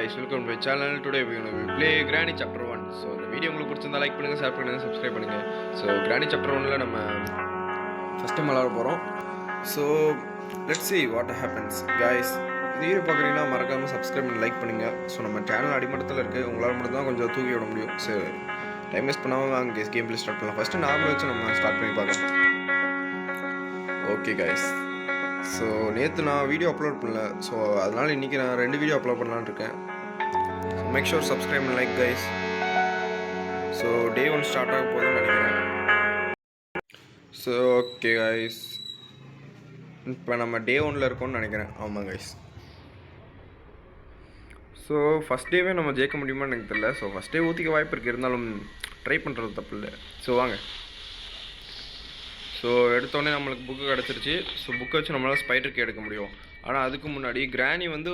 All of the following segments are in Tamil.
guys, welcome to my channel. Today we are going to play Granny Chapter 1. So இந்த வீடியோ உங்களுக்கு பிடிச்சிருந்தா லைக் பண்ணுங்க, ஷேர் பண்ணுங்க, சப்ஸ்கிரைப் பண்ணுங்க. So Granny Chapter 1ல நம்ம ஃபர்ஸ்ட் டைம் விளையாட போறோம். So let's see what happens guys. இந்த வீடியோ பார்க்குறீங்கன்னா மறக்காம சப்ஸ்கிரைப் பண்ணி லைக் பண்ணுங்க. ஸோ நம்ம சேனல் அடிமட்டத்தில் இருக்குது, உங்களால் மட்டும் தான் கொஞ்சம் தூக்கி விட முடியும். சரி, டைம் வேஸ்ட் பண்ணாமல் வாங்க கேம் பிளே ஸ்டார்ட் பண்ணலாம். ஃபஸ்ட்டு நார்மல் வச்சு நம்ம ஸ்டார்ட் பண்ணி பார்க்கலாம். ஓகே guys, ஸோ நேற்று நான் வீடியோ அப்லோட் பண்ணல, ஸோ அதனால் இன்றைக்கி நான் 2 வீடியோ அப்லோட் பண்ணலான்னு இருக்கேன். Make sure subscribe and like guys. So day 1 start ஆக போதுன்னு நினைக்கிறேன். ஸோ ஓகே கைஸ், இப்போ நம்ம டே 1ல் இருக்கோம்னு நினைக்கிறேன். ஆமாம் கைஸ். ஸோ ஃபஸ்ட் டேவே நம்ம ஜெயிக்க முடியுமான்னு எனக்கு தெரியல. ஸோ ஃபஸ்ட் டே ஊற்றிக்க வாய்ப்பு இருக்குது, இருந்தாலும் ட்ரை பண்ணுறது தப்பு இல்லை. ஸோ வாங்க. ஸோ எடுத்தோடனே நம்மளுக்கு புக்கு கிடச்சிருச்சு. ஸோ புக்கை வச்சு நம்மளால் ஸ்பைடருக்கு எடுக்க முடியும். ஆனால் அதுக்கு முன்னாடி கிராணி வந்து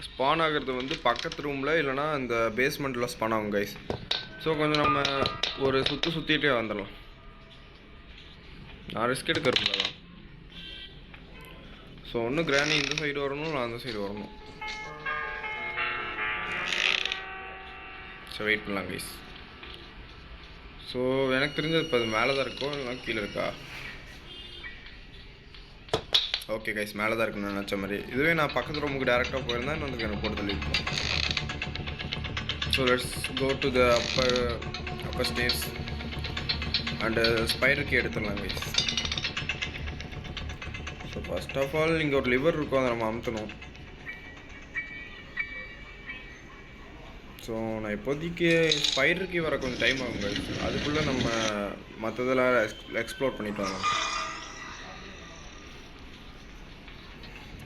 ஸ்பான் ஆகிறது வந்து பக்கத்து ரூமில் இல்லைனா இந்த பேஸ்மெண்ட்டில் ஸ்பான் ஆகும் கைஸ். ஸோ கொஞ்சம் நம்ம ஒரு சுற்றிட்டே வந்துடலாம். நான் ரிஸ்க் எடுக்கிறதுல தான். ஸோ ஒன்று கிராணி இந்த சைடு வரணும், நான் அந்த சைடு வரணும். ஸோ வெயிட் பண்ணலாம் கைஸ். ஸோ எனக்கு தெரிஞ்சது இப்போ அது மேலே தான் இருக்கோ இல்லைனா கீழே இருக்கா? ஓகே கைஸ், மேலே தான் இருக்குன்னு நினச்ச மாதிரி. இதுவே நான் பக்கத்து ரூமுக்கு டேரெக்டாக போயிருந்தேன், இன்னும் எனக்கு போட்டு தள்ளியிருக்கோம். So let's go to the upper stairs and ஸ்பைடருக்கு எடுத்துடலாம் guys. So first of all இங்கே ஒரு லிவர் இருக்கும், அதை நம்ம அமுத்தணும். ஸோ நான் இப்போதைக்கு ஸ்பைடருக்கு வர கொஞ்சம் டைம் ஆகும் கைஸ். அதுக்குள்ளே நம்ம மற்றதெல்லாம் எக்ஸ்ப்ளோர் பண்ணிட்டு வரோம்.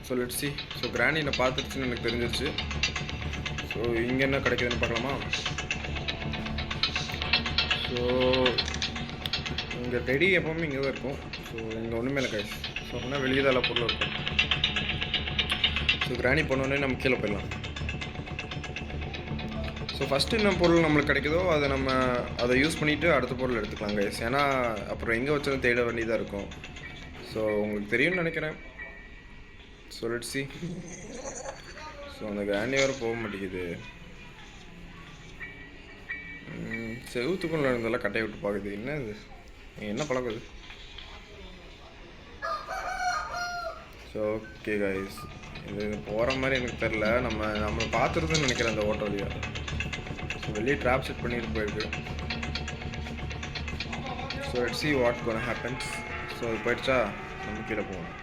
So let's C. ஸோ கிராணி என்ன பார்த்துருச்சுன்னு எனக்கு தெரிஞ்சிருச்சு. ஸோ இங்கே என்ன கிடைக்குதுன்னு பார்க்கலாமா? ஸோ இங்கே டெடி எப்போவுமே இங்கே தான் இருக்கும். ஸோ இங்கே ஒன்றுமே இல்லை கைஸ். ஸோ அப்படின்னா வெளியே தான் எல்லா பொருளும் இருக்கும். ஸோ கிராணி போனோடனே நம்ம கீழே போயிடலாம். ஸோ ஃபஸ்ட்டு என்ன பொருள் நம்மளுக்கு கிடைக்குதோ அதை யூஸ் பண்ணிவிட்டு அடுத்த பொருள் எடுத்துக்கலாம் கைஸ். ஏன்னா அப்புறம் எங்கே வச்சாலும் தேட வேண்டியதாக இருக்கும். ஸோ உங்களுக்கு தெரியும்னு நினைக்கிறேன். So let's C. ஸோ அந்த கிராண்டி வர போக மாட்டேங்குது. செவுத்துக்குள்ள இருந்தெல்லாம் கட்டையை விட்டு பார்க்குது. என்ன இது, என்ன பழகுது? ஸோ ஓகே கைஸ், இது போகிற மாதிரி எனக்கு தெரில. நம்மளை பார்த்துருதுன்னு நினைக்கிறேன் அந்த ஓட்டோ வழியாக. ஸோ வெளியே ட்ராப் செட் பண்ணிட்டு போயிருக்கு. So let's see what gonna happens. So அது போயிடுச்சா, நம்ம கீழே போகணும்.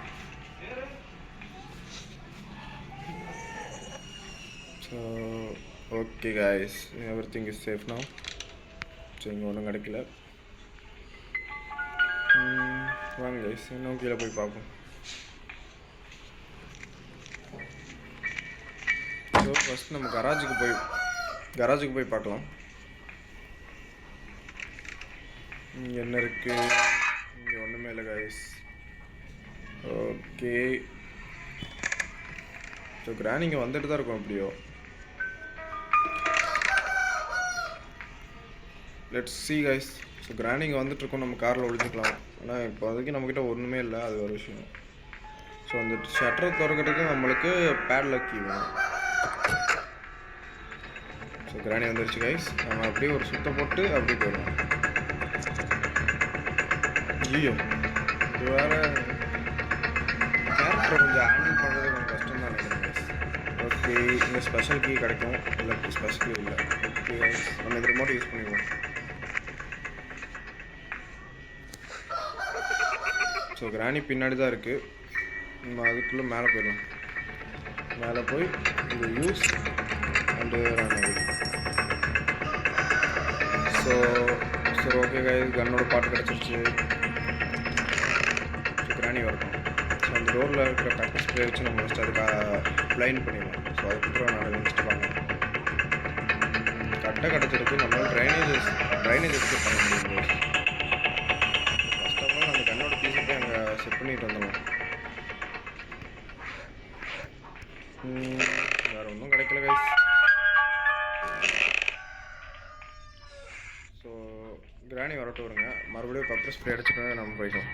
So okay guys, everything is safe now. So இங்கே ஒன்றும் கிடைக்கல. வாங்க கைஸ், இன்னும் கீழே போய் பார்ப்போம். ஸோ ஃபஸ்ட் நம்ம கராஜுக்கு போய் பார்க்கலாம். இங்கே என்ன இருக்குது? இங்கே ஒன்றுமே இல்லை கைஸ். ஓகே, ஸோ கிராணி இங்கே வந்துட்டு தான் இருக்கும் எப்படியோ. Let's see guys. ஸோ கிராணி இங்கே வந்துட்டுருக்கோம், நம்ம காரில் ஒழிஞ்சிக்கலாம். ஆனால் இப்போ அதுக்கு நம்மக்கிட்ட ஒன்றுமே இல்லை, அது ஒரு விஷயம். ஸோ அந்த ஷட்டரை திறக்கிறதுக்கு நம்மளுக்கு பேட்லாக் கீ வேணும். ஸோ கிராணி வந்துருச்சு கைஸ். நம்ம அப்படியே ஒரு சுத்த போட்டு அப்படியே போயிடலாம். ஐயோ, இது வேறு கேரக்டரை கொஞ்சம் ஹேண்டில் பண்ணுறது கொஞ்சம் கஷ்டம் தான் நினைக்கிறேன் கைஸ். ஓகே, இங்கே ஸ்பெஷல் கீ கிடைக்கும். இல்லை ஸ்பெஷல் கீ இல்லை. ஓகே கைஸ், நம்ம இந்த ரிமோட் யூஸ் பண்ணிடுவோம். ஸோ கிராணி பின்னாடி தான் இருக்குது. நம்ம அதுக்குள்ளே மேலே போயிடலாம். மேலே போய் இது use and so okay guys, கன்னோட பாட்டு கிடச்சிருச்சு. ஸோ கிராணி வரட்டும். ஸோ அந்த டோரில் இருக்கிற பேப்பர் ஸ்ப்ரே வச்சு நம்ம ஃபஸ்ட்டு அதுக்கு பிளைண்ட் பண்ணிடலாம். ஸோ அதுக்கப்புறம் நான் நினச்சிட்டு வாங்க. கட்டை கிடச்சிருக்கு, நம்மளால் ட்ரைனேஜஸ் பண்ண முடியும். ஃபஸ்ட் ஆஃப் ஆல் அந்த கன்னோட பீஸை போய் அங்கே செட் பண்ணிட்டு வந்துடலாம். வேறு ஒன்றும் கிடைக்கல கைஸ். ஸோ கிராணி வரட்டும் வருங்க, மறுபடியும் பெப்பர் ஸ்ப்ரே அடிச்சுட்டு நம்ம போயிட்டோம்.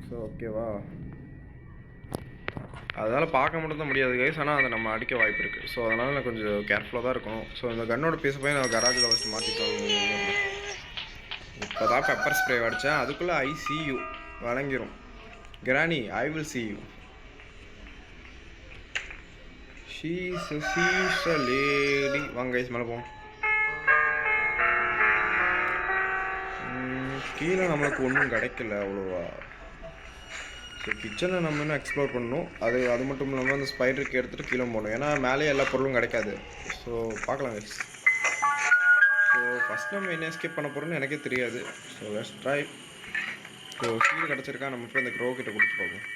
ஸோ ஓகேவா? அதனால் பார்க்க மட்டும் தான் முடியாது கைஸ், ஆனால் அதை நம்ம அடிக்க வாய்ப்பு இருக்குது. ஸோ அதனால் நான் கொஞ்சம் கேர்ஃபுல்லாக தான் இருக்கணும். ஸோ இந்த கன்னோட பீஸை போய் நான் கராஜில் ஃபஸ்ட்டு மாற்றிட்டோம். இப்போ தான் பெப்பர் ஸ்ப்ரே அடித்தேன், அதுக்குள்ளே ஐ சி யூ வழங்கிரும். Granny I will see you. She's a lady. வாங்க கைஸ் மேலே போவோம். கீழே நம்மளுக்கு ஒன்றும் கிடைக்கல அவ்வளோவா. ஸோ கிச்சனை நம்ம இன்னும் எக்ஸ்ப்ளோர் பண்ணணும். அது மட்டும் இல்லாமல் அந்த ஸ்பைடருக்கு எடுத்துகிட்டு கீழே போகணும், ஏன்னா மேலேயே எல்லா பொருளும் கிடைக்காது. ஸோ பார்க்கலாம் கைஸ். ஸோ ஃபஸ்ட் நம்ம என்ன எஸ்கேப் பண்ண போகிறோன்னு எனக்கே தெரியாது. So let's try. So seed கிடச்சிருக்கா, நம்ம போய் அந்த க்ரோ கிட்ட கொடுத்து பார்ப்போம்.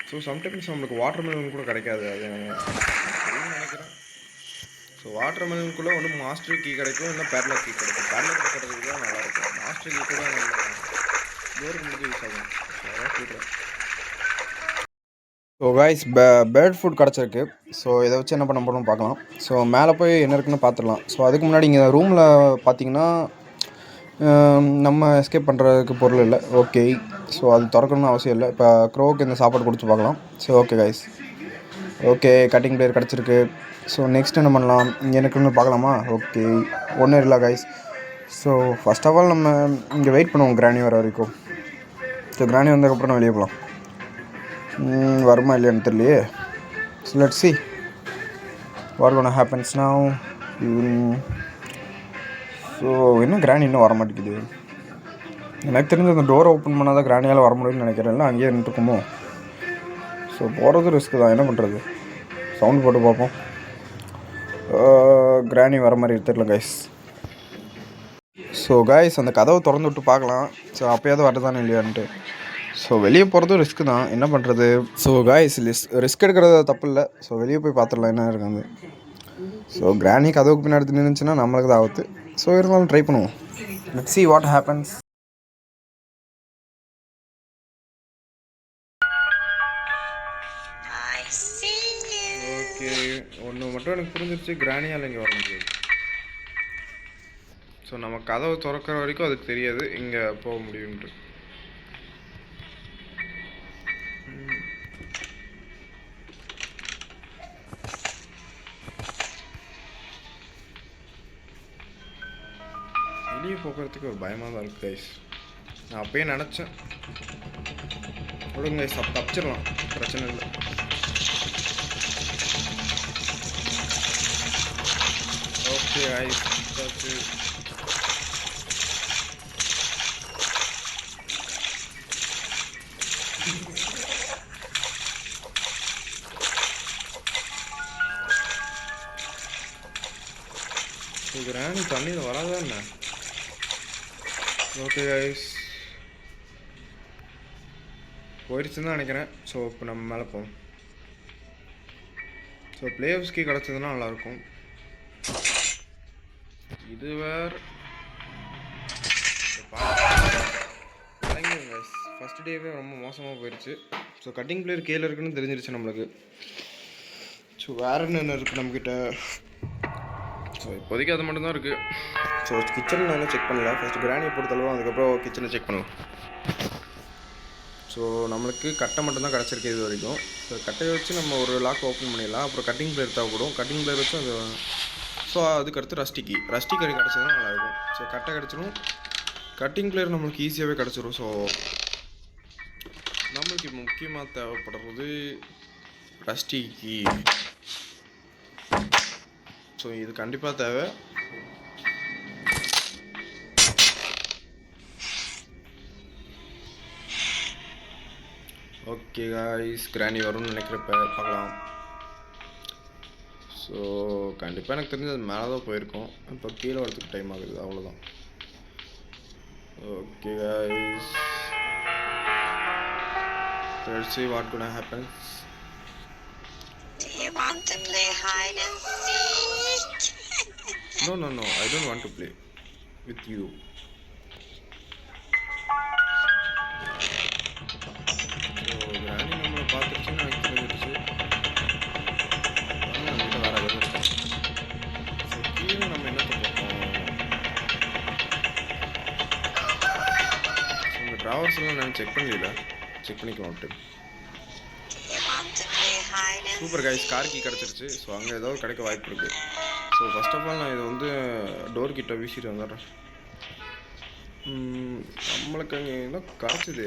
ஸோ சம்டைம்ஸ் நம்மளுக்கு வாட்டர் மெலன் கூட கிடைக்காது, அது நினைக்கிறேன். ஸோ வாட்டர் மெலனுக்குள்ளே ஒன்று மாஸ்டர் கீ கிடைக்கும், இல்லை பேட்லாக் கீ கிடைக்கும். பேட்லாக் கிடைக்கிறதுக்கு தான் நல்லாயிருக்கும். மாஸ்டர் கீ கூட நம்ம டோருக்கு முடிஞ்சு யூஸ் ஆகும். ஸோ அதான் சொல்கிறேன். ஸோ காய்ஸ், பேர்ட் ஃபுட் கிடச்சிருக்கு. ஸோ இதை வச்சு என்ன பண்ண போகிறோம்னு பார்க்கலாம். ஸோ மேலே போய் என்ன இருக்குன்னு பார்த்துடலாம். ஸோ அதுக்கு முன்னாடி இங்கே ரூமில் பார்த்தீங்கன்னா நம்ம எஸ்கேப் பண்ணுறதுக்கு பொருள் இல்லை. ஓகே, ஸோ அது திறக்கணும்னு அவசியம் இல்லை. இப்போ க்ரோவுக்கு இந்த சாப்பாடு கொடுத்து பார்க்கலாம். So okay guys, okay cutting plier கிடச்சிருக்கு. ஸோ நெக்ஸ்ட் என்ன பண்ணலாம், இங்கே எனக்குன்னு பார்க்கலாமா? ஓகே, ஒன்றும் இல்லை guys. So first of all நம்ம இங்கே வெயிட் பண்ணுவோம் கிராணி வர வரைக்கும். ஸோ கிராணி வந்ததுக்கப்புறம் வெளியே போகலாம். வருமா இல்லையான்னு தெரியலையே. So let's see what gonna happens now. So இன்னும் கிராணி இன்னும் வர மாட்டேங்குது. எனக்கு தெரிஞ்ச அந்த டோரை ஓப்பன் பண்ணால் தான் கிராணியால் வர முடியும்னு நினைக்கிறேன். இல்லை அங்கேயே நின்றுக்குமோ. ஸோ போகிறது ரிஸ்க்கு தான், என்ன பண்ணுறது. சவுண்ட் போட்டு பார்ப்போம். கிராணி வர மாதிரி தெரியல கைஸ். ஸோ காய்ஸ், அந்த கதவை திறந்து விட்டு பார்க்கலாம். ஸோ அப்போயாவது வரதானே இல்லையான்ட்டு. ஸோ வெளியே போகிறதும் ரிஸ்க்கு தான், என்ன பண்ணுறது. ஸோ காய்ஸ், ரிஸ்க் எடுக்கிறது தப்பு இல்லை. ஸோ வெளியே போய் பார்த்துடலாம் என்ன இருக்காது. ஸோ கிராணி கதவுக்கு பின்னாடி நின்றுச்சுன்னா நம்மளுக்கு தான் ஆகுது. ஸோ இருந்தாலும் ட்ரை பண்ணுவோம். Let's see what happens. Okay, ஒன்று மட்டும் எனக்கு புரிஞ்சிருச்சு, கிராணியால் இங்கே வர முடியாது. ஸோ நம்ம கதவை திறக்கிற வரைக்கும் அதுக்கு தெரியாது இங்கே போக முடியும்ட்டு. வெளியே போக்குறதுக்கு ஒரு பயமாக தான் இருக்குது கைஸ். நான் அப்பயே நினச்சேன். விடுங்க கைஸ், தப்பிச்சிடலாம், பிரச்சனை இல்லை. ஓகே கைஸ், கிராணி தண்ணியில் வராதா என்ன? ஓகே கைஸ், போயிடுச்சுன்னு தான் நினைக்கிறேன். ஸோ இப்போ நம்ம மேலே போவோம். ஸோ பிளேயர்ஸ்க்கு கிடச்சதுன்னா நல்லாயிருக்கும். இது வேறு கைஸ், ஃபஸ்ட் டேவே ரொம்ப மோசமாக போயிடுச்சு. ஸோ கட்டிங் பிளேயர் கீழே இருக்குன்னு தெரிஞ்சிருச்சு நம்மளுக்கு. ஸோ வேறு என்ன இருக்குது நம்மக்கிட்ட? ஸோ இப்போதைக்கு அது மட்டும்தான் இருக்குது. ஸோ கிச்சன் நான் செக் பண்ணல. ஃபஸ்ட்டு கிராணியை பொறுத்தளவு, அதுக்கப்புறம் கிச்சனை செக் பண்ணலாம். ஸோ நம்மளுக்கு கட்டை மட்டும்தான் கிடச்சிருக்கு இது வரைக்கும். ஸோ கட்டையை வச்சு நம்ம ஒரு லாக் ஓப்பன் பண்ணிடலாம். அப்புறம் கட்டிங் பிளேயர் தேவைப்படும். கட்டிங் பிளேயர் வச்சு அது. ஸோ அதுக்கடுத்து ரஸ்டி கறி கிடச்சதுன்னா நல்லாயிருக்கும். ஸோ கட்டை கிடச்சிரும், கட்டிங் பிளேயர் நம்மளுக்கு ஈஸியாகவே கிடச்சிரும். ஸோ நம்மளுக்கு இப்போ முக்கியமாக தேவைப்படுறது ரஸ்டி கீ. ஸோ இது கண்டிப்பாக தேவை. ஓகே காய்ஸ், கிராணி வரும்னு நினைக்கிறப்ப பார்க்கலாம். ஸோ கண்டிப்பாக எனக்கு தெரிஞ்சு அது மேலே தான் போயிருக்கோம். இப்போ கீழே வரதுக்கு டைம் ஆகுது, அவ்வளோதான். Okay guys, let's see what gonna happen. Do you want to play hide and seek? No, I don't want to play with you. So கிராணி நம்மளை பார்த்துருச்சுன்னு எனக்கு தெரிஞ்சிருச்சு. நம்மகிட்ட வேற எதுவும் இருக்கோம். ஸோ கீழே நம்ம என்னத்தை பார்ப்போம். ஸோ இந்த ட்ராவர்ஸ் எல்லாம் நான் செக் பண்ணல, செக் பண்ணிக்கலாம். சூப்பர் கைஸ், கார் கீ கிடச்சிருச்சு. ஸோ அங்கே ஏதாவது கிடைக்க வாய்ப்பு இருக்குது. ஸோ ஃபஸ்ட் ஆஃப் ஆல் நான் இதை வந்து டோர் கிட்ட வீசிட்டு வந்துடுறேன். நம்மளுக்கு அங்கே என்ன கிடச்சிது?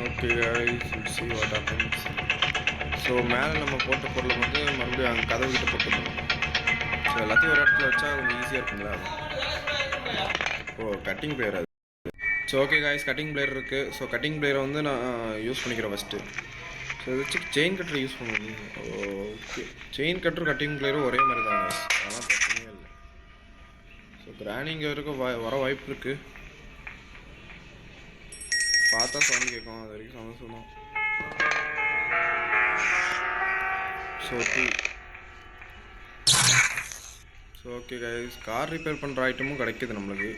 Okay guys, let's see what happens. So மேலே நம்ம போட்ட பொருளை வந்து மறுபடியும் அங்கே கதவு கிட்ட போட்டுக்கணும். ஸோ எல்லாத்தையும் ஒரு இடத்துல வச்சா கொஞ்சம் ஈஸியாக இருக்குங்களா? ஓ, கட்டிங் பிளேயர் அது. So okay guys, cutting player இருக்குது. ஸோ கட்டிங் பிளேயரை வந்து நான் யூஸ் பண்ணிக்கிறேன் ஃபஸ்ட்டு. ஸோ இதை வச்சு செயின் கட்டர் யூஸ் பண்ணுவோம். ஓகே, செயின் கட்டர் கட்டிங் பிளேயரும் ஒரே மாதிரி தான் கைஸ், அதெல்லாம் பிரச்சனையே இல்லை. ஸோ கிரானிங்க வர வாய்ப்பு இருக்குது. பார்த்தா சவுண்ட் கேட்கும், அது வரைக்கும் சவுண்ட் தான். So okay guys, car repair பண்ணுற ஐட்டமும் கிடைக்கிது நம்மளுக்கு,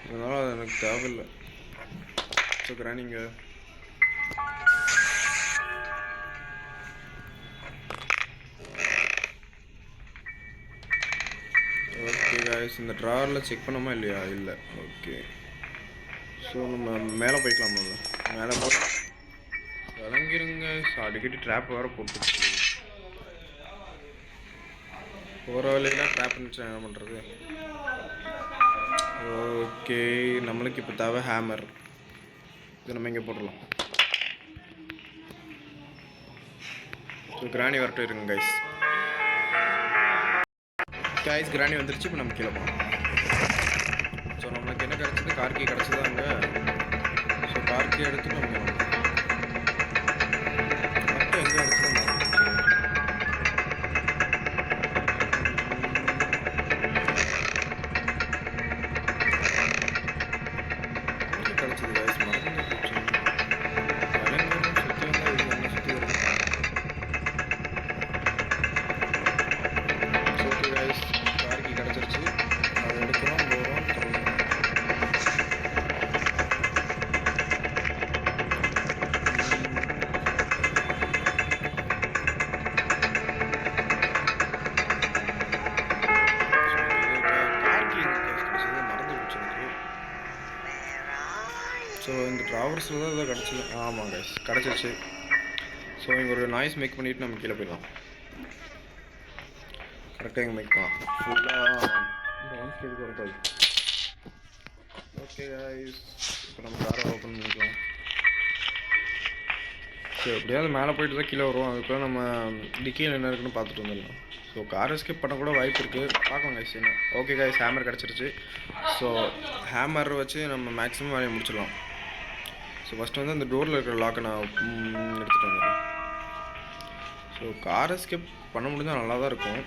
அதனால் அது எனக்கு தேவையில்லை. ஸோ கிரானிங்க ஓகே கைஸ், இந்த ட்ராவரில் செக் பண்ணோமா இல்லையா? இல்லை. ஓகே, ஸோ நம்ம மேலே போய்க்கலாம். மேலே போய் விளங்கிருங்க. ஸோ அடிக்கடி ட்ராப் வேறு போட்டு போகிற வழியெல்லாம் ட்ராப் இருந்துச்சு, என்ன பண்ணுறது? ஓகே, நம்மளுக்கு இப்போ தேவை ஹேமர். இது நம்ம இங்கே போடலாம். ஸோ கிராணி வரட்டும் இருங்க கைஸ். கிராணி வந்துருச்சு. இப்போ நம்ம கீழே போகலாம். ஸோ நம்மளுக்கு என்ன கிடச்சிது? கார்கி கிடச்சிது அங்கே. ஸோ கார்கி எடுத்து நம்ம மட்டும் எங்கே கிடச்சிது? ஸோ இந்த ட்ராவர்ஸில் தான் இதை கிடச்சிது. ஆமாம் கைஸ், கிடச்சிருச்சு. ஸோ இங்கே ஒரு நாய்ஸ் மேக் பண்ணிவிட்டு நம்ம கீழே போயிடலாம். கரெக்டாக இங்கே மேக் பண்ணலாம். ஃபுல்லாக டவுன் ஸ்டேஜ் இருக்காது. ஓகே கைஸ், இப்போ நம்ம காரை ஓப்பன் பண்ணிக்கலாம். ஸோ எப்படியாவது மேலே போயிட்டு தான் கீழே வருவோம். அதுக்குள்ளே நம்ம டிக்கியில் என்ன இருக்குன்னு பார்த்துட்டு வந்துடலாம். ஸோ கார் எஸ்கேப் பண்ண கூட வாய்ப்பு இருக்குது, பார்க்கலாம் கைஸ் என்ன. ஓகே கைஸ், ஹேமர் கிடச்சிருச்சு. ஸோ ஹேமர் வச்சு நம்ம மேக்ஸிமம் வேலையை முடிச்சிடலாம். ஸோ ஃபஸ்ட்டு வந்து அந்த டோரில் இருக்கிற லாக்கை நான் எடுத்துகிட்டு வந்துடுறேன். ஸோ கார் எஸ்கேப் பண்ண முடிஞ்சால் நல்லா தான் இருக்கும்.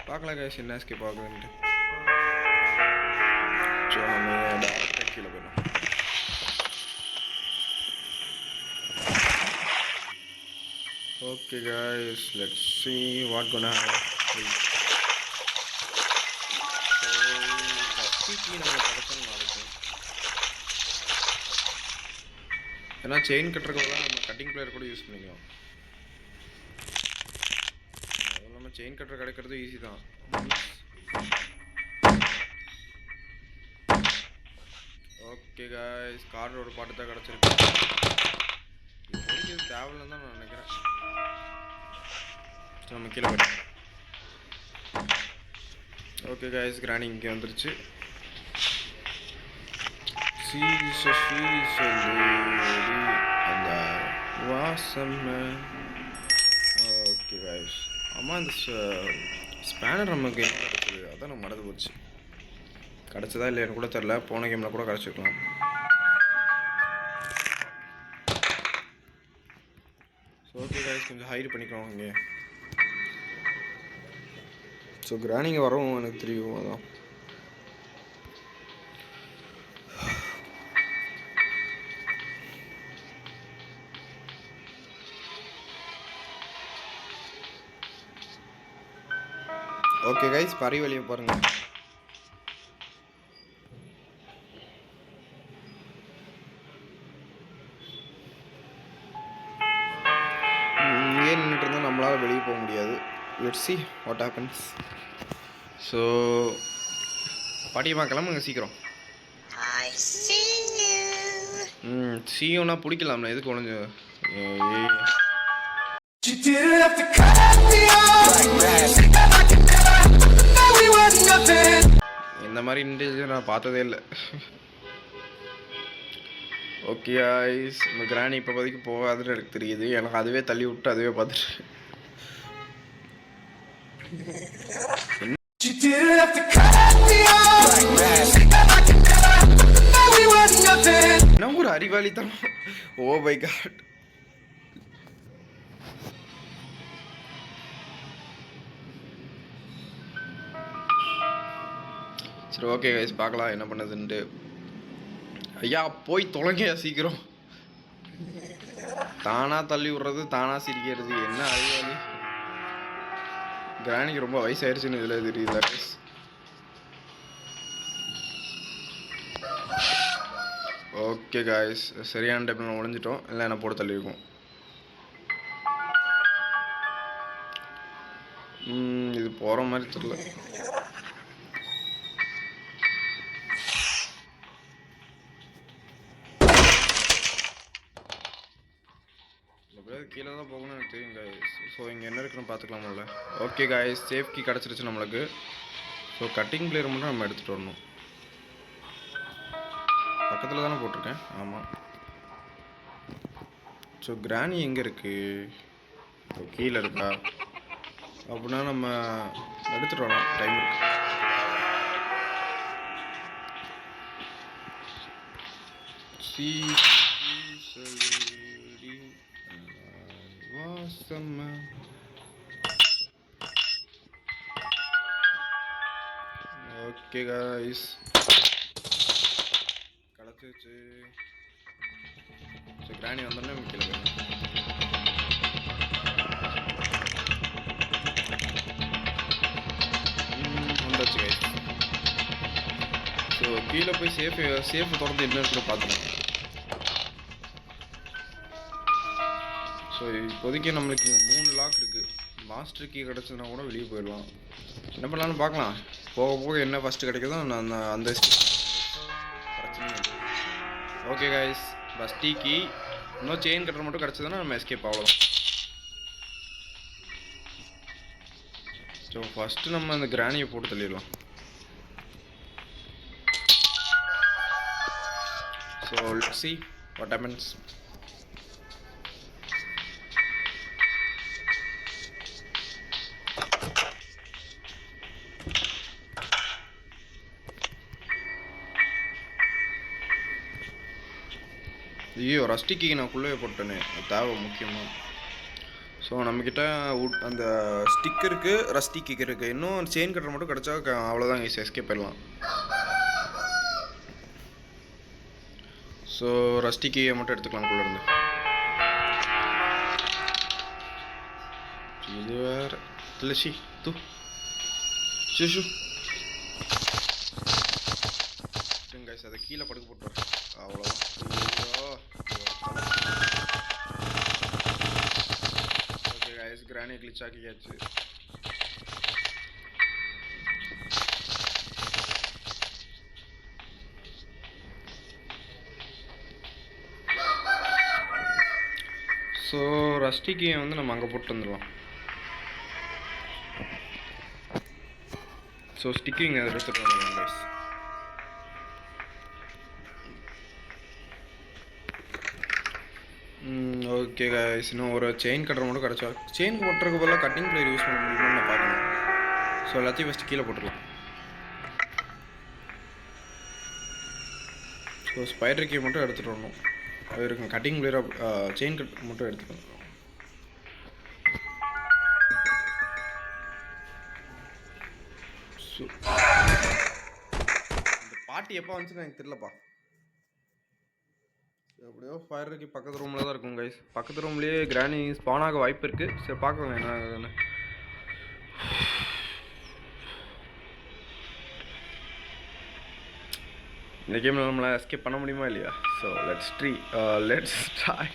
பார்க்கலாம் கைஸ் என்ன எஸ்கேப் ஆகுதுன்ட்டு. ஸோ நம்ம டேரெக்டாக கீழே போயிடலாம். Okay guys, let's see what gonna happen. ஏன்னா செயின் கட்டுறதுக்கு நம்ம கட்டிங் பிளேயர் கூட யூஸ் பண்ணிக்கலாம். அதுவும் நம்ம செயின் கட்டுற கிடைக்கிறது ஈஸி தான். ஓகே காய்ஸ், காரோட பாட்டு தான் கிடச்சிருக்கு. இது தேவையில்லைன்னு தான் நான் நினைக்கிறேன். நம்ம கீழே போய்ட்டோம். ஓகே காய்ஸ், கிராணி இங்கே வந்துருச்சு. அந்த வாசம். ஓகே காய்ஸ், ஆமாம் இந்த ஸ்பேனர் நமக்கு என்ன கிடச்சிது? அதான் நம்ம மறந்து போச்சு. கிடச்சதா இல்லையான்னு கூட தெரில, போன கேமில் கூட கிடச்சிருக்கலாம். ஸோ ஓகே காய்ஸ், கொஞ்சம் ஹைட் பண்ணிக்கலாம் இங்கே. ஸோ கிரானிங்க வரவும் எனக்கு தெரியும், அதான். ஓகே கைஸ், பறி வழியை பாருங்கள். இங்கே நின்றுட்டு இருந்தால் நம்மளால் வெளியே போக முடியாது. Let's see what happens. So பாட்டியம்மா கிளம்புங்க சீக்கிரம். I see you. சீயோனா பிடிக்கலாம்ல எதுக்கு ஒழிஞ்சு You didn't have to cut me off. I can never know we were nothing. இந்த மாதிரி இன்டெலிஜென்ட் நான் பார்த்ததே இல்லை. ஓகே ஐஸ் இந்த கிராணி இப்போ பதிக்கு போகாதுன்னு எனக்கு தெரியுது. எனக்கு அதுவே தள்ளி விட்டு அதுவே பார்த்துட்டு You didn't have to cut me off. I can never know we were nothing. என்ன ஒரு அறிவாளி தான். Oh my God. சரி ஓகே கைஸ் பார்க்கலாம் என்ன பண்ணுதுன்ட்டு. ஐயா போய் தொலைங்கயா சீக்கிரம். தானாக தள்ளி விடுறது தானாக சிரிக்கிறது என்ன அறிவாளி. கிராணிக்கு ரொம்ப வயசாயிருச்சுன்னு இதில் தெரியுது கைஸ். ஓகே காய்ஸ் சரியான டைப்பில் நம்ம ஒழிஞ்சிட்டோம். இல்லை என்ன போட்டு தள்ளியிருக்கோம். இது போகிற மாதிரி தெரியல. எப்படியாவது கீழே தான் போகணும்னு எனக்கு தெரியும் காய்ஸ். ஸோ இங்கே என்ன இருக்குன்னு பார்த்துக்கலாம்ல. ஓகே காய்ஸ் சேஃப் கீ கிடச்சிருச்சு நம்மளுக்கு. ஸோ கட்டிங் பிளேயர் மட்டும் நம்ம எடுத்துகிட்டு வரணும். பக்கத்தில் தானே போட்டிருக்கேன். ஆமாம். ஸோ கிராணி எங்கே இருக்குது? கீழே இருக்கா? அப்படின்னா நம்ம எடுத்துகிட்டு வரலாம். டைம் இருக்கு. ஓகே காய்ஸ் கிடச்சிருச்சு. ஸோ கிராணி வந்தோடனே கீழே வந்துச்சு கைஸ். ஸோ கீழே போய் சேஃப் திறந்து என்ன கூட பார்த்துருங்க. ஸோ இப்போதைக்கு நம்மளுக்கு இங்கே 3 லாக் இருக்குது. மாஸ்டர் கீ கிடச்சதுன்னா கூட வெளியே போயிடலாம். என்ன பண்ணலான்னு பார்க்கலாம். போக போக என்ன ஃபஸ்ட்டு கிடைக்குதோ நான் அந்த பிரச்சனை. ஓகே கைஸ் ஃபஸ்ட்டி கீ இன்னும் செயின் கட்டுற மட்டும் கிடச்சதுன்னா நம்ம எஸ்கேப் ஆகலாம். ஸோ ஃபஸ்ட்டு நம்ம அந்த கிராணியை போட்டு தள்ளிடலாம். So let's see what happens. ஐயோ ரஸ்டிக்கு நான் குள்ளே போட்டேனே தேவை முக்கியமாக. ஸோ நம்மக்கிட்ட அந்த ஸ்டிக் இருக்குது, ரஸ்டி கிக் இருக்குது. இன்னும் செயின் கட்டுற மட்டும் கிடச்சா அவ்வளோதான் ஈஸி எஸ்கேப் போயிடலாம். ஸோ ரஸ்டி கீயை மட்டும் எடுத்துக்கலாம் குள்ளே இருந்து. இது வேறு இல்லை ஷி தூ ஷூ கைஸ் அதை கீழே படுக்க போட்டுறேன். அவ்வளோதான். ஓகே கைஸ் கிராணி கிளிச் ஆக்கியாச்சு. ஸோ ரஸ்டி கீயை வந்து நம்ம அங்கே போட்டு வந்துடலாம். ஸோ ஸ்டிக்கிங் அதை எடுத்துகிட்டு வந்துடலாம் கைஸ். ஓகே கைஸ் இன்னும் ஒரு செயின் கட்டுற மட்டும் கிடச்சா. செயின் போட்டுறதுக்கு பதிலாக கட்டிங் பிளேயர் யூஸ் பண்ண முடியுமான்னு நான் பார்க்கணும். ஸோ எல்லாத்தையும் ஃபஸ்ட்டு கீழே போட்டுருலாம். ஸோ ஸ்பைடர் கீ மட்டும் எடுத்துகிட்டு வரணும். அது இருக்கும் கட்டிங் பிளேயராக செயின் கட் மட்டும் எடுத்துகிட்டு வந்துடும். ஸோ இந்த பாட்டி எப்போ வந்துச்சுன்னு எனக்கு தெரியலப்பா. எப்படியோ ஃபயருக்கு பக்கத்து ரூமில் தான் இருக்கும் கைஸ். பக்கத்து ரூம்லேயே கிராணி ஸ்பான் ஆக வாய்ப்பு இருக்குது. சரி பார்க்கலாம் என்ன. இந்த கேமில் நம்மளால் எஸ்கேப் பண்ண முடியுமா இல்லையா? So let's try.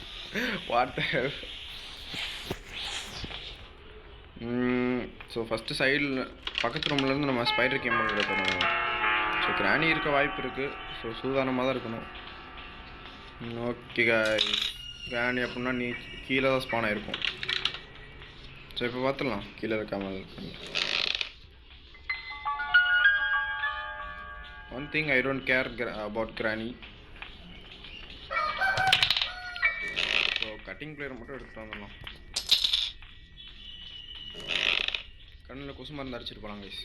What the hell. So first சைடில் பக்கத்து ரூம்லேருந்து நம்ம ஸ்பைடர் கேம் எடுக்கணும். ஸோ கிராணி இருக்க வாய்ப்பு இருக்குது. ஸோ சூதானமாக தான் இருக்கணும். ஓகே காய்ஸ், கிராணி அப்படின்னா நீ கீழே தான் ஸ்பான் ஆகிருக்கும். ஸோ இப்போ பார்த்துடலாம் கீழே இருக்காமல். One thing I don't care about கிராணி. ஸோ கட்டிங் பிளேயர் மட்டும் எடுத்துகிட்டு வந்துடலாம். கண்ணில் கொசு மருந்து அடிச்சிட்டு போகலாம் கைஸ்.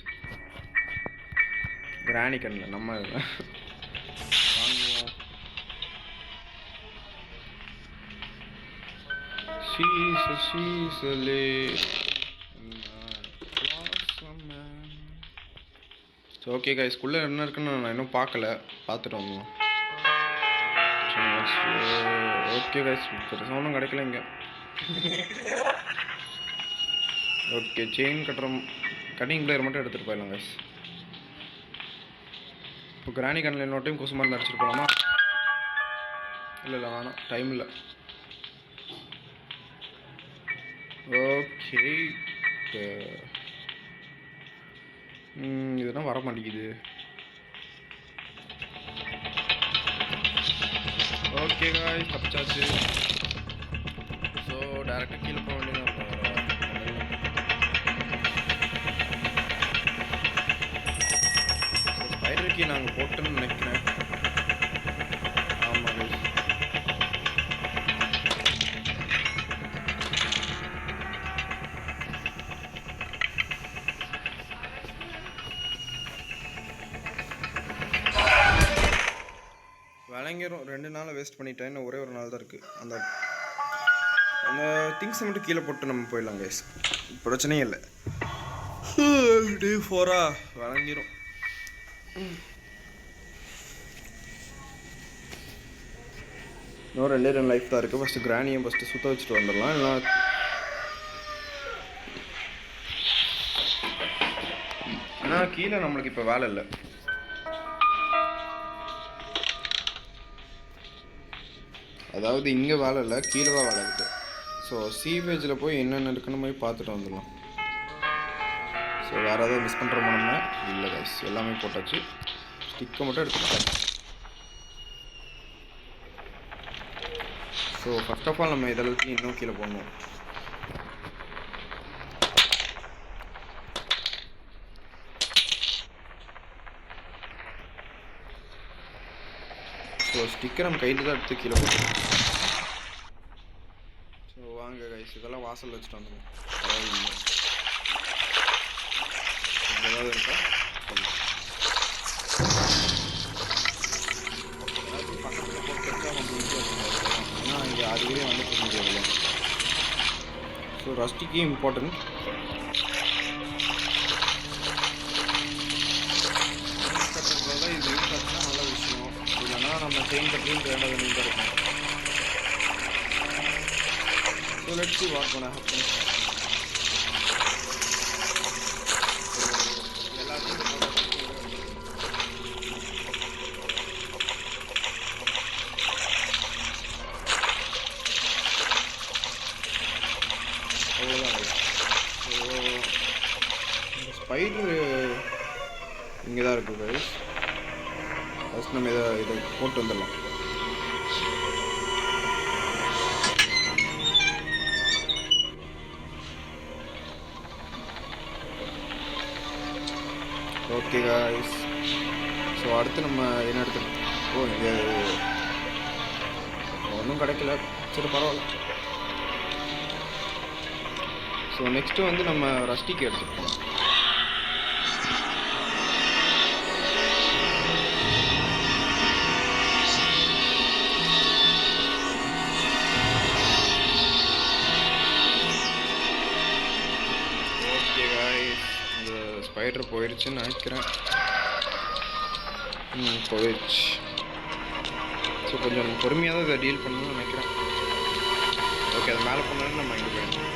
கிராணி கண்ணில் நம்ம வாங்குவோம். ஓகே கைஸ், ஸ்கூல்ல என்ன இருக்குன்னு நான் இன்னும் பார்க்கல, பார்த்துட்டு வந்தோம். ஓகே கைஸ், பெருசாக ஒன்றும் கிடைக்கல இங்கே. ஓகே, செயின் கட்டிங் பிளேயர் மட்டும் எடுத்துகிட்டு போயிடலாம் கைஸ். இப்போ கிராணி கண்ணில் இன்னொரு டைம் கொசு மருந்து அடிச்சிட்டு போகலாமா? இல்லை வேணாம், டைம் இல்லை. ஓகே, இதெல்லாம் வர மாட்டேங்குது. Okay guys, தப்பிச்சாச்சு. ஸோ டேரெக்டாக கீழே போக வேண்டியதான். ஸ்பைடருக்கு நாங்கள் போட்டுன்னு நினைக்கிறேன். ஆமாம் கைஸ், விளங்கிரும். 2 நாள் வேஸ்ட் பண்ணிட்டேன், இன்னும் ஒரே ஒரு நாள் தான் இருக்குது. அந்த திங்ஸை மட்டும் கீழே போட்டு நம்ம போயிடலாம் கைஸ், பிரச்சனையும் இல்லை. டே 4 விளங்கிரும். இன்னும் 2 லைஃப் தான் இருக்குது. ஃபஸ்ட்டு கிராணியை ஃபஸ்ட்டு சுற்ற வச்சுட்டு வந்துடலாம். இல்லை ஆனால் கீழே நம்மளுக்கு இப்போ வேலை இல்லை. அதாவது இங்கே வேலை இல்லை, கீழே தான் வேலை இருக்குது. ஸோ சீவேஜில் போய் என்னென்ன இருக்குன்னு போய் பார்த்துட்டு வந்துடலாம். ஸோ வேறு ஏதாவது மிஸ் பண்ணுறோமா நம்ம? இல்லை கைஸ், எல்லாமே போட்டாச்சு. ஸ்டிக்கை மட்டும் எடுத்துக்கிட்டேன். ஸோ ஃபர்ஸ்ட் ஆஃப் ஆல் நம்ம இதெல்லாம் இன்னும் கீழே போடணும். ஸோ ஸ்டிக்கர் நம்ம கையில் தான் எடுத்து கீழே போடணும். ஸோ வாங்க கைஸ், இதெல்லாம் வாசல் வச்சுட்டு வந்துடும். ஏதாவது இருக்கா? பக்கத்தில் போட்டு வச்சா கொஞ்சம் ஏன்னா இங்கே அதுவே வந்துட்டு முடியாது. So ரஸ்டிக்கு important. கட்டுறதுல இது யூஸ் ஆச்சுன்னா நல்ல விஷயம். இல்லைன்னா நம்ம செயின் கட்டியும் தேட வேண்டியதாக இருக்கும். So let's see what gonna happen. அவ்வளோதான். ஸோ இந்த ஸ்பைடரு இங்கே தான் இருக்குது கைஸ். ஃபஸ்ட் நம்ம இதை போட்டு வந்துடலாம். ஓகே காய்ஸ், ஸோ அடுத்து நம்ம என்ன எடுத்துக்கணும்? ஓ இங்கே ஒன்றும் கிடைக்கல, சரி பரவாயில்ல. ஸோ நெக்ஸ்ட்டு வந்து நம்ம ரஸ்டிக்கு எடுத்துக்கலாம். ஓகே காய்ஸ், இந்த ஸ்பைடர் போயிடுச்சுன்னு நினைக்கிறேன். போயிடுச்சு. ஸோ கொஞ்சம் பொறுமையாக தான் இதை டீல் பண்ணணும்னு நினைக்கிறேன். ஓகே, அது மேலே போனாலும் நம்ம இங்கே போயிடணும்.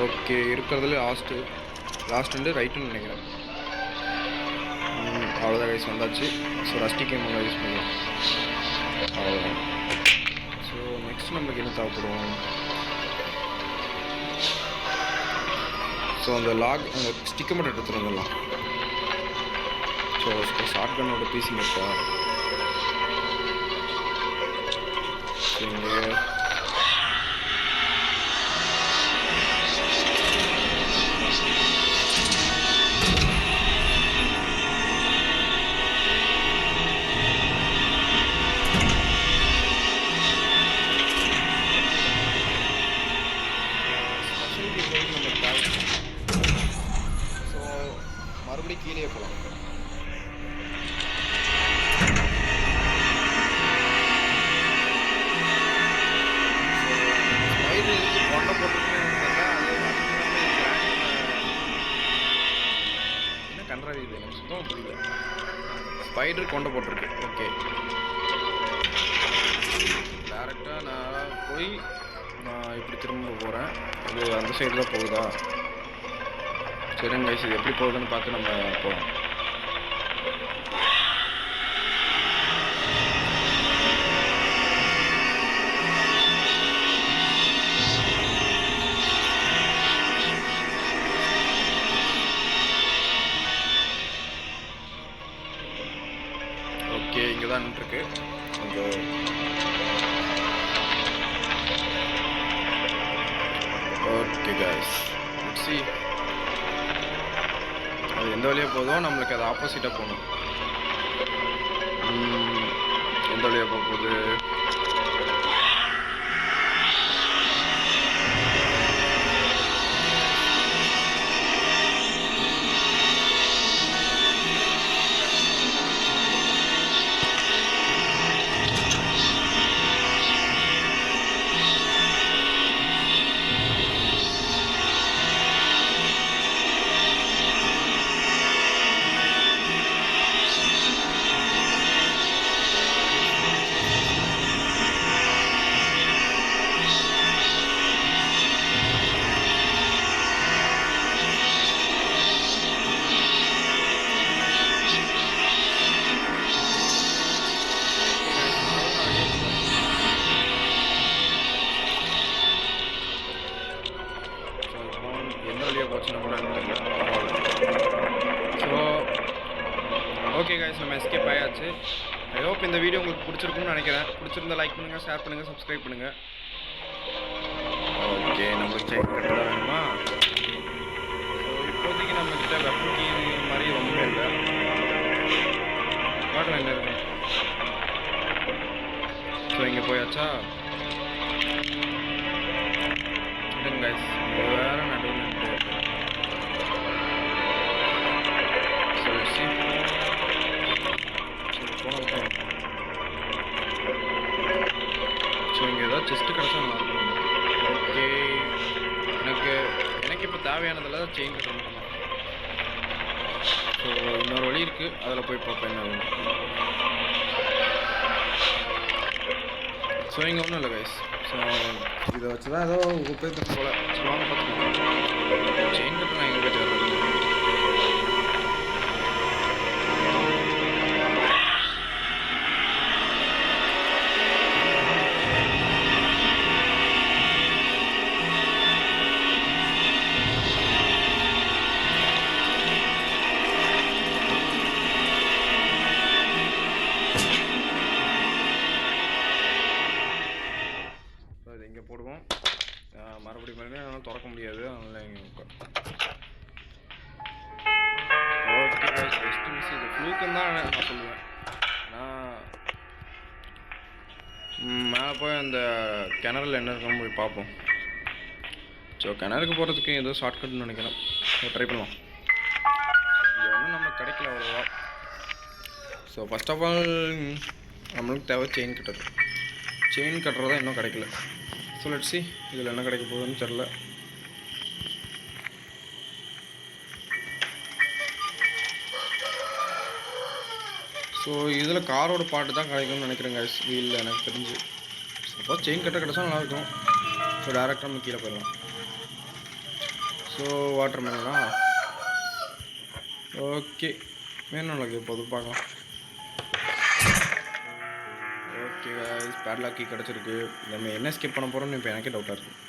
ஓகே, இருக்கிறதுல லாஸ்ட் வந்து ரைட்டுன்னு நினைக்கிறேன். அவ்வளோதான் கைஸ், வந்தாச்சு. ஸோ ரஸ்டிக் கேம் யூஸ் பண்ணலாம். அவ்வளோதான். ஸோ நெக்ஸ்ட் நம்மளுக்கு என்ன தேவைப்படும்? ஸோ அந்த அந்த ஸ்டிக்கை மட்டும் எடுத்துகிட்டு வந்துடலாம். ஸோ ஷார்ட் கன்னோட பீஸிங் இருக்கா இங்கே மறுபடியும் கீழே போகலாம். கொண்டை போட்டுருக்கேன் என்ன கன்றாவி இது எனக்கு சுத்தமாக புரியல. ஸ்பைடர் கொண்டை போட்டிருக்கு. ஓகே டேரெக்டாக நான் போய் நான் இப்படி திரும்ப போகிறேன். இது அந்த சைடு தான் போகுதா? சரிங்க வயசு எப்படி போகுதுன்னு பார்த்து நம்ம போகலாம். ஓகே இங்கே தான் நின்றுருக்கு. கொஞ்சம் ஓகே கைஸ் see அது எந்த வழியாக போதும் நம்மளுக்கு அது ஆப்போசிட்டாக போகணும். எந்த வழியாக போகுது? ஓகே கைஸ் நம்ம எஸ்கேப் ஆயாச்சு. ஐ ஹோப் இந்த வீடியோ உங்களுக்கு பிடிச்சிருக்கும்னு நினைக்கிறேன். பிடிச்சிருந்தா லைக் பண்ணுங்கள், ஷேர் பண்ணுங்கள், சப்ஸ்கிரைப் பண்ணுங்கள். ஓகே நம்மளுக்கு செயின் கட்ட வேணுமா? ஸோ இப்போதைக்கு நம்மக்கிட்ட வெப்பன் கீ மாதிரி ஒன்றுமே இல்லை. காட்டில் என்ன இருக்கு? ஸோ இங்கே போயாச்சா? கைஸ் வேறு நடுவில் ஸோ இங்கே ஏதாவது செஸ்ட்டு கிடச்சா நல்லாயிருக்கும். ஓகே எனக்கு இப்போ தேவையானதில் செயின் கட்ட மட்டும் தான். ஸோ இன்னொரு வழி இருக்குது, அதில் போய் பார்ப்பேன் என்ன. ஸோ இங்கே ஒன்றும் இல்லை கைஸ். ஸோ இதை வச்சு தான் ஏதோ உபயோகத்துக்கு போல் வாங்க பார்த்துக்கலாம். செயின் கட்ட நான் எங்கே போய் தேவை? இங்கே போடுவோம். மறுபடியும் திறக்க முடியாது, அதனால் இங்கே ஓகே பெஸ்ட் மிஸ். இது ஃப்ளூக்குன்னு தான் நான் சொல்லுவேன். நான் மேலே போய் அந்த கிணறுல என்ன இருக்குன்னு போய் பார்ப்போம். ஸோ கிணறுக்கு போகிறதுக்கு ஏதோ ஷார்ட்கட்னு நினைக்கிறேன். ஸோ ட்ரை பண்ணலாம். இங்கே ஒன்றும் நமக்கு கிடைக்கல அவ்வளோவா. ஸோ ஃபஸ்ட் ஆஃப் ஆல் நம்மளுக்கு தேவை செயின் கட்டுறது. செயின் கட்டுறதா இன்னும் கிடைக்கல. ஸோ லெட்ஸ் see இதில் என்ன கிடைக்க போகுதுன்னு தெரில. ஸோ இதில் காரோட பாட்டு தான் கிடைக்கும்னு நினைக்கிறேங்க வீலில் எனக்கு தெரிஞ்சு. சப்போஸ் செயின் கட்ட கிடச்சா நல்லாயிருக்கும். ஸோ டேரெக்டாக நம்ம கீழே போயிடலாம். ஸோ வாட்டர் மேனா ஓகே வேணும் எனக்கு இப்போது பார்க்கலாம். ஓகே கைஸ் பேட்லாக் கீ கிடச்சிருக்கு. நம்ம என்ன ஸ்கிப் பண்ண போகிறோம்னு இப்போ எனக்கே டவுட்டாக இருக்குது.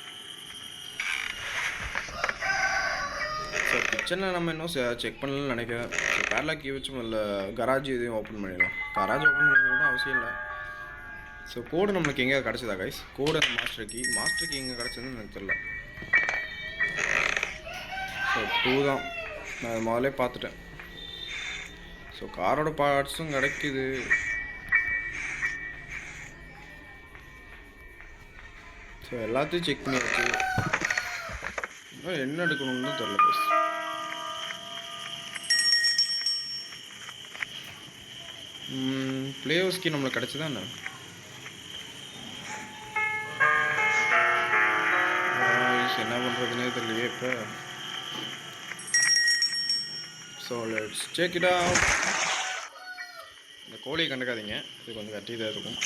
கிச்சனில் நம்ம இன்னும் செக் பண்ணலன்னு நினைக்கிறேன். பேட்லாக் கீ வச்சு முதல்ல கராஜ் இதையும் ஓப்பன் பண்ணிடலாம். கராஜ் ஓப்பன் பண்ண கூட அவசியம் இல்லை. ஸோ கோடு நம்மளுக்கு எங்கே கிடச்சதா கைஸ்? கோடு அந்த மாஸ்டர் கீ எங்கே கிடச்சதுன்னு எனக்கு தெரியல. ஸோ 2 தான், நான் அது முதல்ல பார்த்துட்டேன். ஸோ காரோட பார்ட்ஸும் கிடைக்குது. ஸோ எல்லாத்தையும் செக் பண்ணியாச்சு. என்ன எடுக்கணும்னு தெரியல கைஸ். பிளேயர்ஸ் கீ நம்மளுக்கு கிடச்சிதானே? என்ன பண்ணுறதுனே தெரியலையே இப்போ. So let's check it out. இந்த கோழியை கண்டுக்காதீங்க, இது கொஞ்சம் கட்டி தான் இருக்கும்.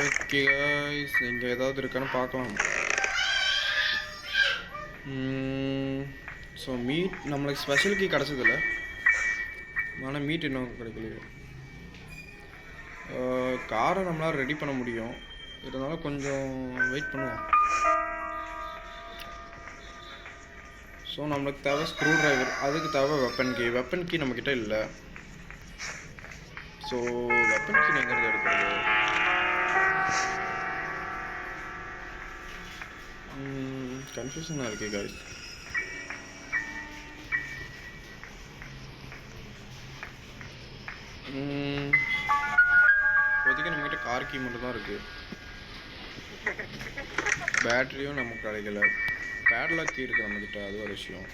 ஓகே காய்ஸ், இங்கே ஏதாவது இருக்கான்னு பார்க்கலாம். ஸோ மீட் நம்மளுக்கு ஸ்பெஷல் கீ கிடச்சதில்ல, ஆனால் மீட் இன்னும் கிடைக்கலையே. காரை நம்மளால் ரெடி பண்ண முடியும், இருந்தாலும் கொஞ்சம் வெயிட் பண்ணுவோம். ஸோ நம்மளுக்கு தேவை ஸ்க்ரூ ட்ரைவர், அதுக்கு தேவை வெப்பன் கீ நம்மக்கிட்ட இல்லை. ஸோ வெப்பன் கீ எங்கேருந்து எடுக்கிறது? கன்ஃபியூஷனாக இருக்கு காய்ஸ். இப்போதைக்கு நம்மகிட்ட கார் கீ மட்டும் தான் இருக்குது. பேட்டரியும் நமக்கு கிடைக்கல. பேட்லாக் கீ இருக்குது நம்மக்கிட்ட, அது ஒரு விஷயம்.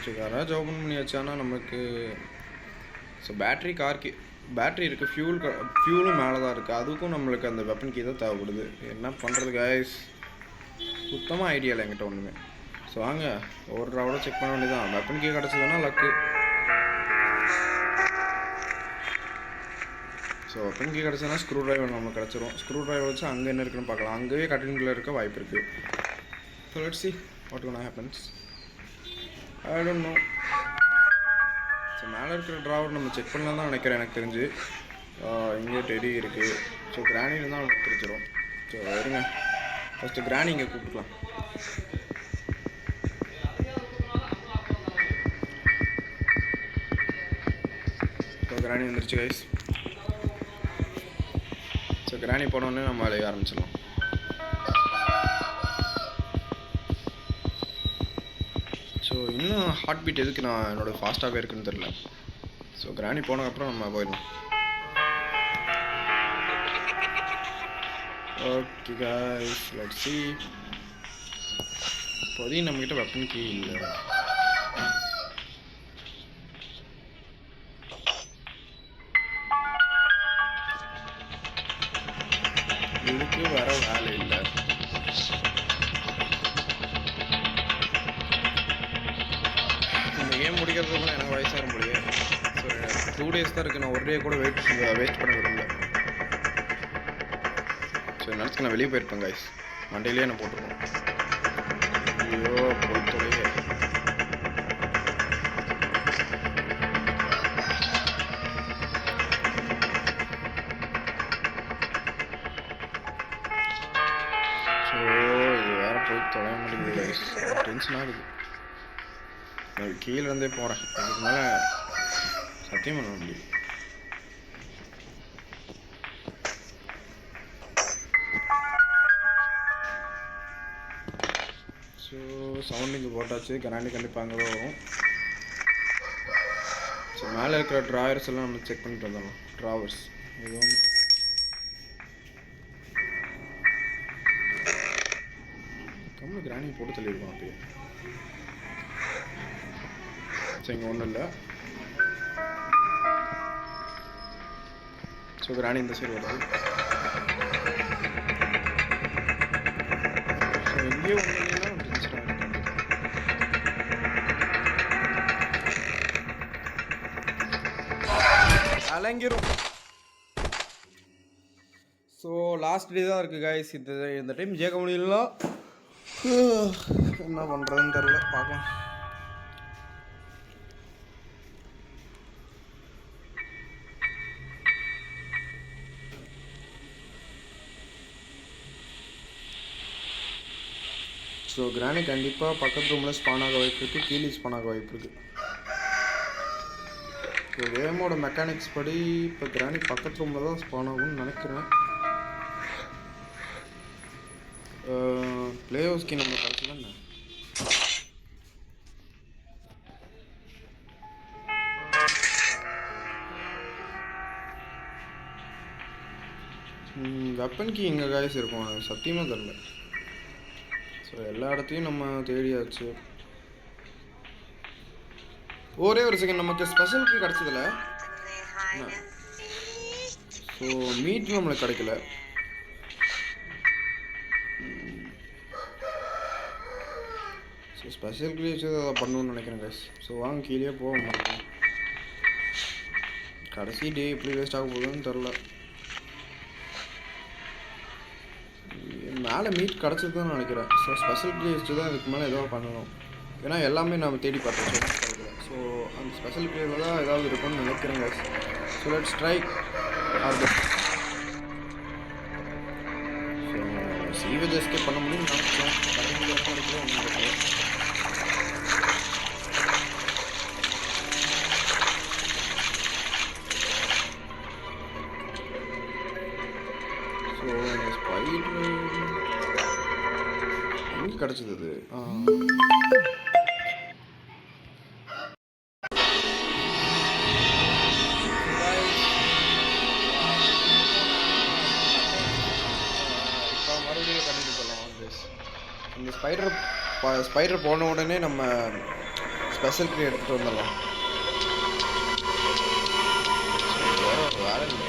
சரி, யாராவது ஓப்பன் பண்ணியாச்சு. ஆனால் நமக்கு ஸோ பேட்ரி இருக்குது, ஃபியூலும் மேலே தான் இருக்குது. அதுக்கும் நம்மளுக்கு அந்த வெப்பன் கீ தான் தேவைப்படுது. என்ன பண்ணுறது கைஸ், சுத்தமாக ஐடியா இல்லை என்கிட்ட ஒன்றுமே. ஸோ வாங்க ஒரு ரவுடாக செக் பண்ண வேண்டியதான். வெப்பன் கீ கிடச்சதுன்னா லக்கு. ஸோ வெப்பன் கீ கிடச்சதுன்னா ஸ்க்ரூ ட்ரைவர் நம்மளுக்கு கிடச்சிரும். ஸ்க்ரூ ட்ரைவர் வச்சு அங்கே என்ன இருக்குன்னு பார்க்கலாம். அங்கேயே கட்டின்குள்ளே இருக்க வாய்ப்பு இருக்குது. So let's see what gonna happens. I don't know. So மேலே இருக்கிற ட்ராவர் நம்ம செக் பண்ணலாம் தான் நினைக்கிறேன் எனக்கு தெரிஞ்சு. இங்கே டெடி இருக்குது. ஸோ கிராணி இருந்தால் நமக்கு தெரிஞ்சிடும். ஸோ வருங்க, ஃபஸ்ட்டு கிராணி இங்கே கூப்பிட்டுக்கலாம். ஸோ கிராணி வந்துருச்சு கைஸ். ஸோ கிராணி போனோடனே நம்ம வேலையை ஆரம்பிச்சிடலாம். ஸோ இன்னும் ஹார்ட் பீட் எதுக்கு நான் என்னோடய ஃபாஸ்ட்டாகவே இருக்குன்னு தெரில. ஸோ கிராணி போனதுக்கப்புறம் நம்ம போயிடலாம். Okay guys, let's see. இப்போதைக்கு நம்மக்கிட்ட வெப்பன் கீ இல்லை. இதுக்கு வேற வேலை இல்லை. இந்த கேம் முடிக்கிறதுக்குள்ள எனக்கு வயசாக முடியும். ஸோ 2 days தான் இருக்குது. நான் ஒரு டே கூட வேஸ்ட் பண்ண விரும்பல. ஸோ நினச்சி நான் வெளியே போயிருப்பேன் கைஸ். மண்டையிலேயே நான் போட்டுருக்கோம். ஐயோ போய் தொலைய. ஸோ இது வேறு போய் தொலைய மாட்டேங்குது கைஸ். டென்ஷன் ஆகுது. நான் கீழே இருந்தே போகிறேன். அதுக்கு மேலே சத்தியம் பண்ண முடியும். ஸோ சவுண்டிங்கு போட்டாச்சு. கராண்டி கண்டிப்பாக அங்கே தான் வரும். ஸோ மேலே இருக்கிற ட்ராயர்ஸ் எல்லாம் நம்ம செக் பண்ணிட்டு வந்துடலாம். ட்ராவர்ஸ் இது ஒன்று. கம்மி கிராணி போட்டு தள்ளியிருக்கோம் அப்படியே. ஸோ இங்கே ஒன்றும் இல்லை. ஸோ கிராணி இந்த சைடு வருது. ஸோ இங்கேயே ஒன்றும் இல்லைன்னா டென்ஷன் ஆகிருக்கு. அலங்கிரும். ஸோ லாஸ்ட் டே தான் இருக்குது கைஸ். இந்த டைம் ஜெயிக்க முடியலாம். என்ன பண்ணுறதுன்னு தெரில, பார்க்கலாம். ஸோ கிராணி கண்டிப்பாக பக்கத்து ரூமில் ஸ்பான் ஆக வாய்ப்பு இருக்குது, கீழே ஸ்பான் ஆக வாய்ப்பு இருக்குது. ஸோ கேமோட மெக்கானிக்ஸ் படி இப்போ கிராணி பக்கத்து ரூமில் தான் ஸ்பான் ஆகும்னு நினைக்கிறேன். பிளே ஹவுஸ்க்கு நம்ம கடைசி தானே. வெப்பன் கீ எங்கே காய்ஸ் இருக்கும் சத்தியமாக தெரில. ஸோ எல்லா இடத்தையும் நம்ம தேடியாச்சு. ஒரே ஒரு செகண்ட், நமக்கு ஸ்பெஷல் கீ கிடச்சதில்ல. ஸோ மீட் நம்மளுக்கு கிடைக்கல. ஸோ ஸ்பெஷல் கீ வச்சு அதை பண்ணணும்னு நினைக்கிறேன் கைஸ். ஸோ வாங்க கீழே போக மாட்டேன். கடைசி டே எப்படி வேஸ்ட் ஆக போகுதுன்னு தெரில. மேலே மீட் கிடச்சது தான் நினைக்கிறேன். ஸோ ஸ்பெஷல் கீ வச்சு தான் இதுக்கு மேலே ஏதோ பண்ணணும். ஏன்னா எல்லாமே நம்ம தேடி பார்த்தோம் கிடைக்கல. ஸோ அந்த ஸ்பெஷல் கீயில் தான் ஏதாவது இருக்கும்னு நினைக்கிறேன் guys. So let's try our best. So sewage escape பண்ண முடியும்னு நினைச்சேன். ஸோ இந்த ஸ்பைடர் எங்கே கிடச்சிது அது? இந்த ஸ்பைடர் போன உடனே நம்ம ஸ்பெஷல் கீ எடுத்துகிட்டு வந்துடலாம். வேற இல்லை,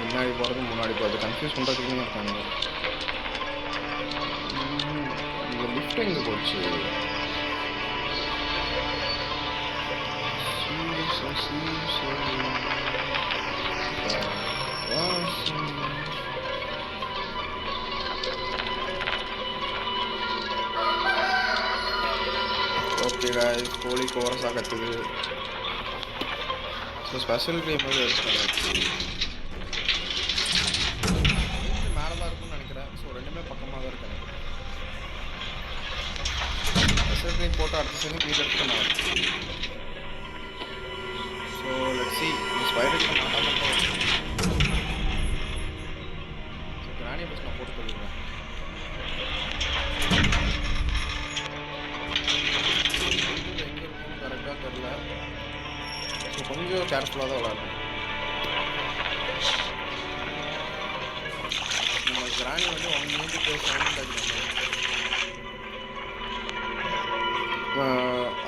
முன்னாடி போகிறது முன்னாடி போகிறது கன்ஃபியூஸ் பண்ணுறதுக்குன்னு இருக்காங்க. இந்த லிஃப்ட் எங்கே போச்சு? ஓகே காய்ஸ், கோழி கோரஸாக கற்றுது. ஸோ ஸ்பெஷல் க்ரீம் வந்து எடுத்துக்காங்க. மேலே தான் இருக்குன்னு நினைக்கிறேன். ஸோ ரெண்டுமே பக்கமாக தான் இருக்கு. ஸ்பெஷல் க்ரீம் போட்டு அடுத்த செகண்ட் வீட்டில் எடுத்துக்கலாம். ஸோ லெட்ஸ் see இந்த ஸ்பைடர் மாட்டாமல் ஸோ கிராணி பஸ் நான் போட்டு சொல்லிடுறேன். கரெக்டாக தெரில. ஸோ கொஞ்சம் கேர்ஃபுல்லாக தான் விளாடணும். நம்ம கிராணி வந்து 1 minute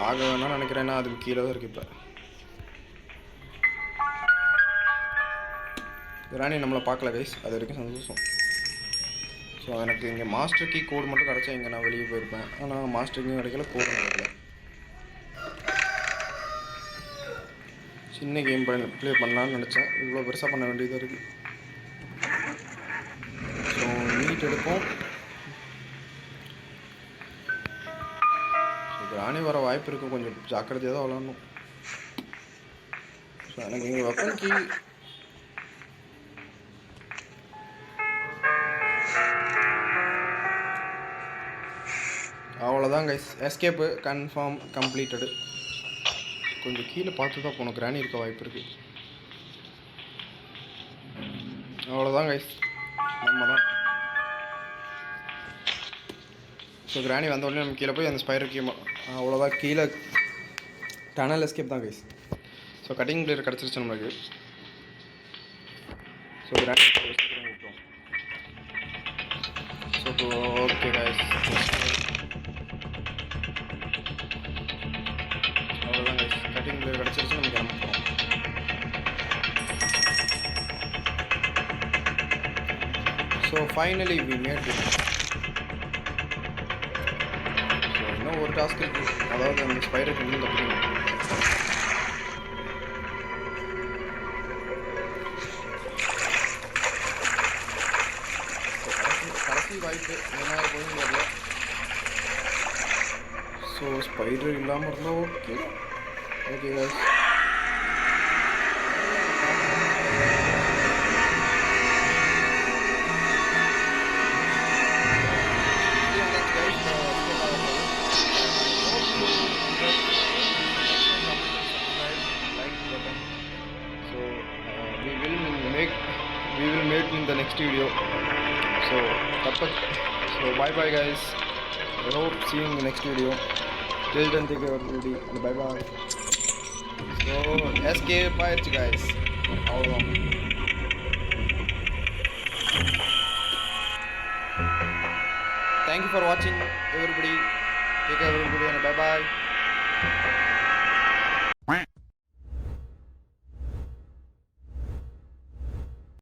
ஆக வேணாம்னு நினைக்கிறேன்னா அதுக்கு கீழே தான் இருக்குது. இப்போ கிராணி நம்மளை பார்க்கல கைஸ், அது வரைக்கும் சந்தோஷம். ஸோ எனக்கு இங்கே மாஸ்டர் கீ கோடு மட்டும் கிடச்சா இங்கே நான் வெளியே போயிருப்பேன். ஆனால் மாஸ்டர் கீ கிடைக்கல, கோடு கிடைக்கல. சின்ன கேம் ப்ளே பண்ணலான்னு நினச்சேன். இவ்வளோ பெருசாக பண்ண வேண்டியதாக இருக்குது. ஸோ மீட் எடுப்போம். ஸோ கிராணி வர வாய்ப்பு இருக்குது, கொஞ்சம் ஜாக்கிரதையாக தான் விளாடணும். ஸோ எனக்கு இங்கே வெப்பன் கீ அவ்வளோதான் கைஸ். Escape confirm completed. கொஞ்சம் கீழே பார்த்து தான் போகணும், கிராணி இருக்க வாய்ப்பு இருக்குது. அவ்வளோதான் கைஸ், நம்ம தான். ஸோ கிராணி வந்த உடனே நம்ம கீழே போய் அந்த ஸ்பைடர் கீ அவ்வளோதான். கீழே டனல் எஸ்கேப் தான் கைஸ். ஸோ கட்டிங் பிளேயர் கிடச்சிருச்சு நம்மளுக்கு. ஸோ கிராணி விட்டோம். ஸோ ஓகே கைஸ், அவ்வளோதான் கைஸ். கட்டிங் பிளேயர் கிடச்சிருச்சு, நம்ம கிளம்ப போகிறோம். So finally we made it. So இன்னும் ஒரு டாஸ்க் இருக்குது, அதாவது அந்த ஸ்பைடர் இன்னும் தப்பிக்கணும். கடைசி வாய்ப்பு என்ன போய் வரல. ஸோ ஸ்பைடர் இல்லாமல் இருந்தால் okay okay guys. We will meet in the next video. So bye bye guys. I hope see you in the next video. Till then, take care everybody and bye bye. So escape ஆயிடுச்சு guys. அவ்வளோதான். Thank you for watching everybody. Take care everybody and bye bye.